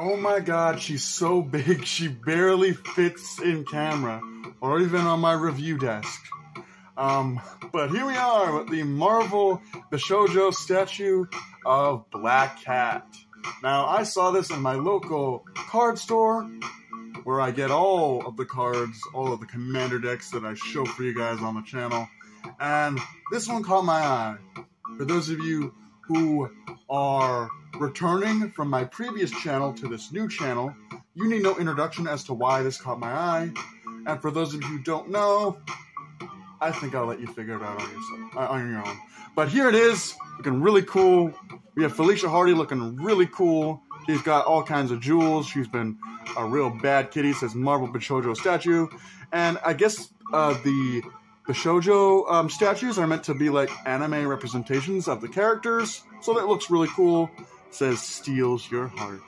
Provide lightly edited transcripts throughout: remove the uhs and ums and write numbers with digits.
Oh my god, she's so big she barely fits in camera or even on my review desk. But here we are with the Marvel bishoujo statue of Black Cat. Now, I saw this in my local card store where I get all of the cards, all of the commander decks that I show for you guys on the channel. And this one caught my eye. For those of you who are returning from my previous channel to this new channel, you need no introduction as to why this caught my eye. And for those of you who don't know, I think I'll let you figure it out on your own. But here it is, looking really cool. We have Felicia Hardy looking really cool. She's got all kinds of jewels. She's been a real bad kitty, says Marvel bishoujo statue. And I guess the bishoujo statues are meant to be like anime representations of the characters. So that looks really cool. It says, steals your heart.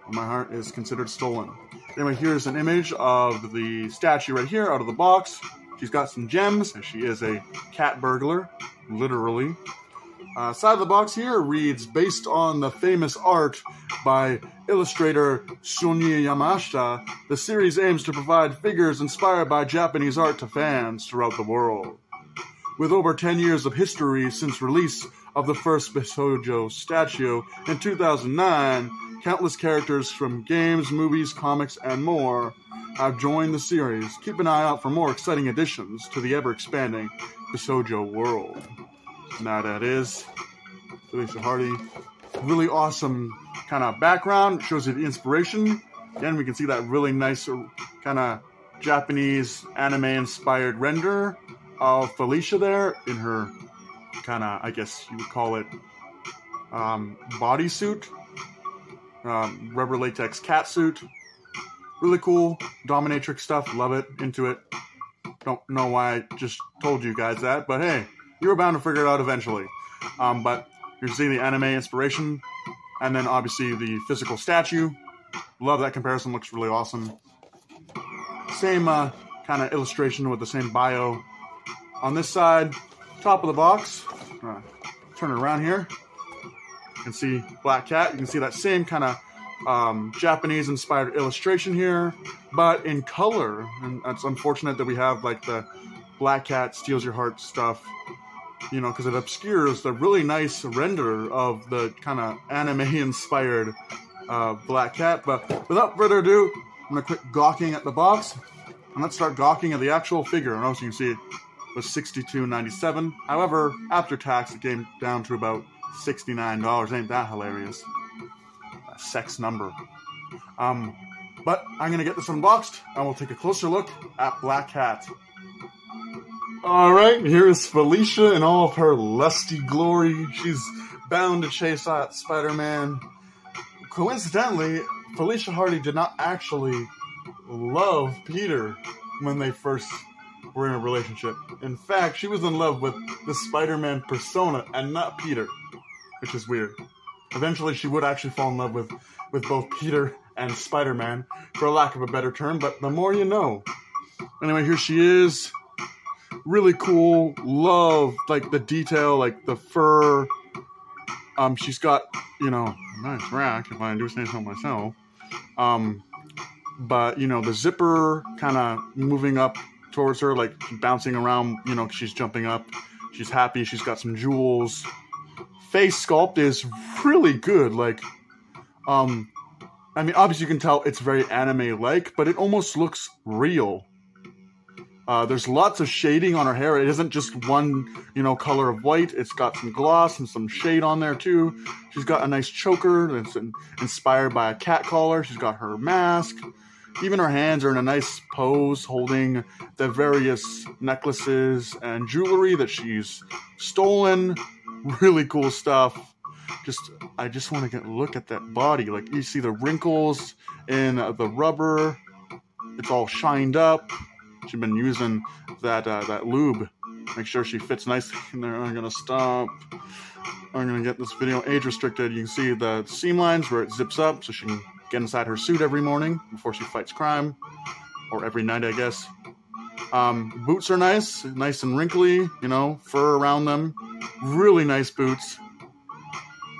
Well, my heart is considered stolen. Anyway, here's an image of the statue right here out of the box. She's got some gems, and she is a cat burglar, literally. Side of the box here reads, based on the famous art by illustrator Shunye Yamashita, the series aims to provide figures inspired by Japanese art to fans throughout the world. With over 10 years of history since release of the first bishoujo statue in 2009, countless characters from games, movies, comics, and more have joined the series. Keep an eye out for more exciting additions to the ever-expanding bishoujo world. Now that is Felicia Hardy. Really awesome kind of background. Shows you the inspiration. Again, we can see that really nice kind of Japanese anime-inspired render of Felicia there in her kind of, I guess you would call it, bodysuit. Rubber latex catsuit. Really cool dominatrix stuff. Love it. Into it. Don't know why I just told you guys that, but hey, you were bound to figure it out eventually. But you're seeing the anime inspiration, and then obviously the physical statue. Love that comparison. Looks really awesome. Same kind of illustration with the same bio. On this side, top of the box, turn it around here. You can see Black Cat. You can see that same kind of Japanese-inspired illustration here, but in color. And it's unfortunate that we have like the Black Cat steals your heart stuff, you know, because it obscures the really nice render of the kind of anime-inspired Black Cat. But without further ado, I'm going to quit gawking at the box, and let's start gawking at the actual figure. And also you can see it was $62.97. However, after tax, it came down to about $69. Ain't that hilarious? A sex number. But I'm going to get this unboxed, and we'll take a closer look at Black Cat. Alright, here is Felicia in all of her lusty glory. She's bound to chase out Spider-Man. Coincidentally, Felicia Hardy did not actually love Peter when they first were in a relationship. In fact, she was in love with the Spider-Man persona and not Peter, which is weird. Eventually, she would actually fall in love with both Peter and Spider-Man, for lack of a better term, but the more you know. Anyway, here she is. Really cool. Love, like, the detail, like, the fur. She's got, you know, a nice rack, if I do say so myself. But, you know, the zipper kind of moving up towards her, like, bouncing around, you know, she's jumping up. She's happy. She's got some jewels. Face sculpt is really good. Like, I mean, obviously you can tell it's very anime-like, but it almost looks real. There's lots of shading on her hair. It isn't just one, you know, color of white. It's got some gloss and some shade on there too. She's got a nice choker that's inspired by a cat collar. She's got her mask. Even her hands are in a nice pose, holding the various necklaces and jewelry that she's stolen. Really cool stuff. I just want to get a look at that body. Like, you see the wrinkles in the rubber. It's all shined up. She's been using that lube. Make sure she fits nicely in there. I'm gonna stop. I'm gonna get this video age restricted. You can see the seam lines where it zips up, so she can get inside her suit every morning before she fights crime, or every night, I guess. Boots are nice and wrinkly. You know, fur around them. Really nice boots.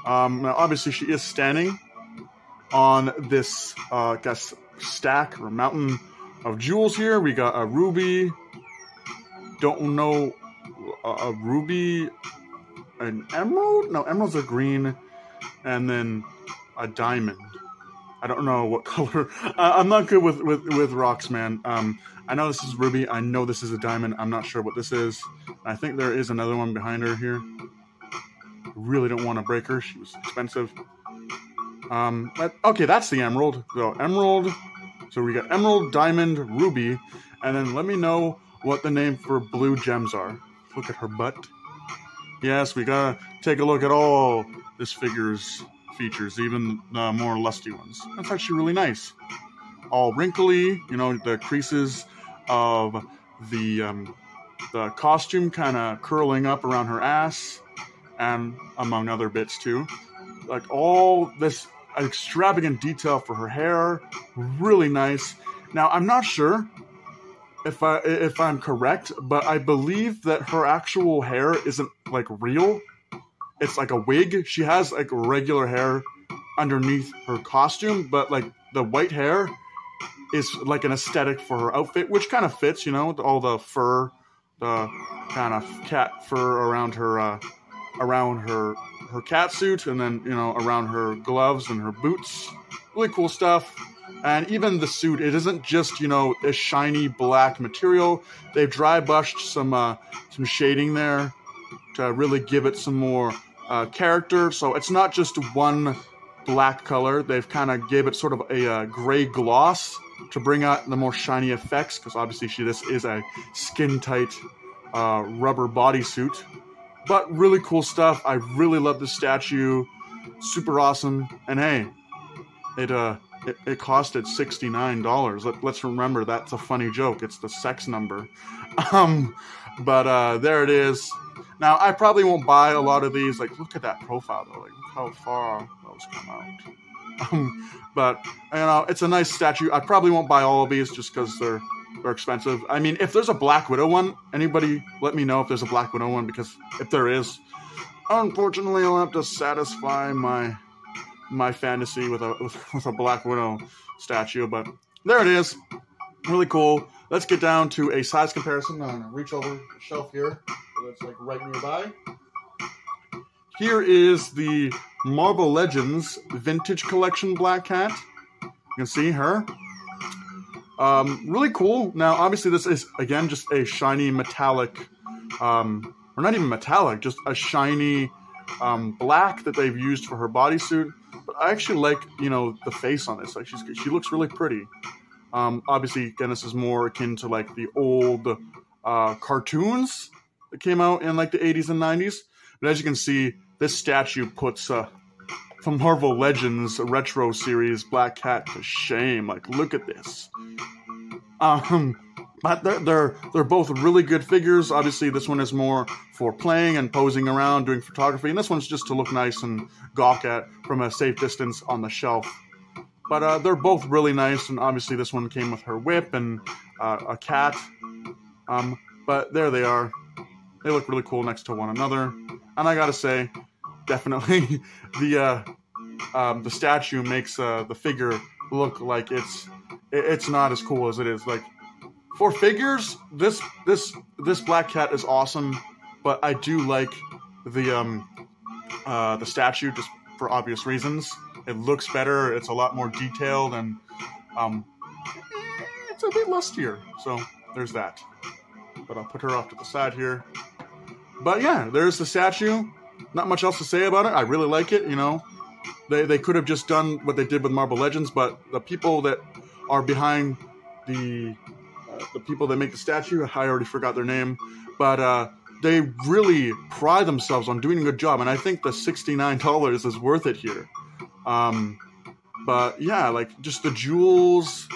Now, obviously, she is standing on this, I guess, stack or mountain of jewels here. We got a ruby. Don't know, a ruby, an emerald? No, emeralds are green, and then a diamond. I don't know what color. I'm not good with rocks, man. I know this is ruby. I know this is a diamond. I'm not sure what this is. I think there is another one behind her here. Really don't want to break her. She was expensive. But okay, that's the emerald. So emerald. So we got emerald, diamond, ruby, and then let me know what the name for blue gems are. Look at her butt. Yes, we gotta take a look at all this figure's features, even the more lusty ones. That's actually really nice. All wrinkly, you know, the creases of the costume kind of curling up around her ass, and among other bits too. Like all this extravagant detail for her hair, really nice. Now I'm not sure if I'm correct, but I believe that her actual hair isn't like real. It's like a wig. She has like regular hair underneath her costume, but like the white hair is like an aesthetic for her outfit, which kind of fits, you know, all the fur, the kind of cat fur around her cat suit, and then, you know, around her gloves and her boots. Really cool stuff. And even the suit, it isn't just, you know, a shiny black material. They've dry brushed some shading there to really give it some more character. So it's not just one black color. They've kind of gave it sort of a gray gloss to bring out the more shiny effects, because obviously this is a skin-tight rubber bodysuit. But really cool stuff. I really love this statue. Super awesome. And hey, it costed $69. Let's remember that's a funny joke. It's the sex number. But there it is. Now, I probably won't buy a lot of these. Like, look at that profile, though. Like, look how far those come out. But, you know, it's a nice statue. I probably won't buy all of these just because they're expensive. I mean, if there's a Black Widow one, anybody let me know if there's a Black Widow one, because if there is, unfortunately, I'll have to satisfy my fantasy with a Black Widow statue. But there it is. Really cool. Let's get down to a size comparison. I'm going to reach over the shelf here. That's like right nearby. Here is the Marvel Legends Vintage Collection Black Cat. You can see her. Really cool. Now, obviously, this is, again, just a shiny metallic, or not even metallic, just a shiny black that they've used for her bodysuit. But I actually like, you know, the face on this. Like, she looks really pretty. Obviously, again, this is more akin to, like, the old cartoons that came out in, like, the 80s and 90s. But as you can see, this statue puts the Marvel Legends Retro Series Black Cat to shame. Like, look at this. But they're both really good figures. Obviously, this one is more for playing and posing around, doing photography, and this one's just to look nice and gawk at from a safe distance on the shelf. But they're both really nice, and obviously this one came with her whip and a cat. But there they are. They look really cool next to one another. And I gotta say, definitely the statue makes the figure look like it's not as cool as it is. Like, for figures, this Black Cat is awesome, but I do like the statue just for obvious reasons. It looks better. It's a lot more detailed, and it's a bit lustier. So there's that. But I'll put her off to the side here. But yeah, there's the statue. Not much else to say about it. I really like it. You know, they could have just done what they did with Marvel Legends, but the people that are behind the people that make the statue, I already forgot their name, but they really pride themselves on doing a good job, and I think the $69 is worth it here. But yeah, like, just the jewels,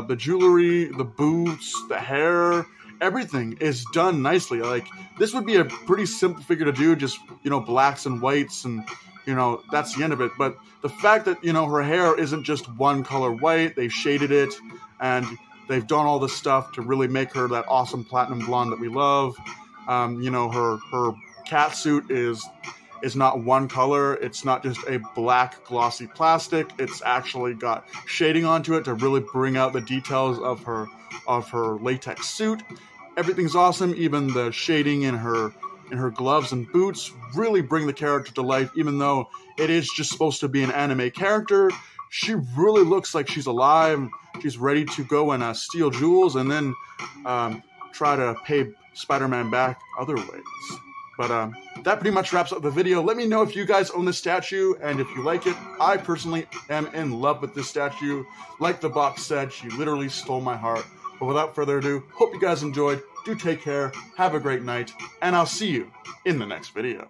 the jewelry, the boots, the hair, everything is done nicely. Like, this would be a pretty simple figure to do, just, you know, blacks and whites, and, you know, that's the end of it. But the fact that, you know, her hair isn't just one color white, they've shaded it, and they've done all this stuff to really make her that awesome platinum blonde that we love. You know, her cat suit is not one color. It's not just a black glossy plastic. It's actually got shading onto it to really bring out the details of her latex suit. Everything's awesome. Even the shading in her gloves and boots really bring the character to life. Even though it is just supposed to be an anime character, she really looks like she's alive. She's ready to go and steal jewels and then try to pay Spider-Man back other ways. But that pretty much wraps up the video. Let me know if you guys own this statue and if you like it. I personally am in love with this statue. Like the box said, she literally stole my heart. But without further ado, hope you guys enjoyed. Do take care, have a great night, and I'll see you in the next video.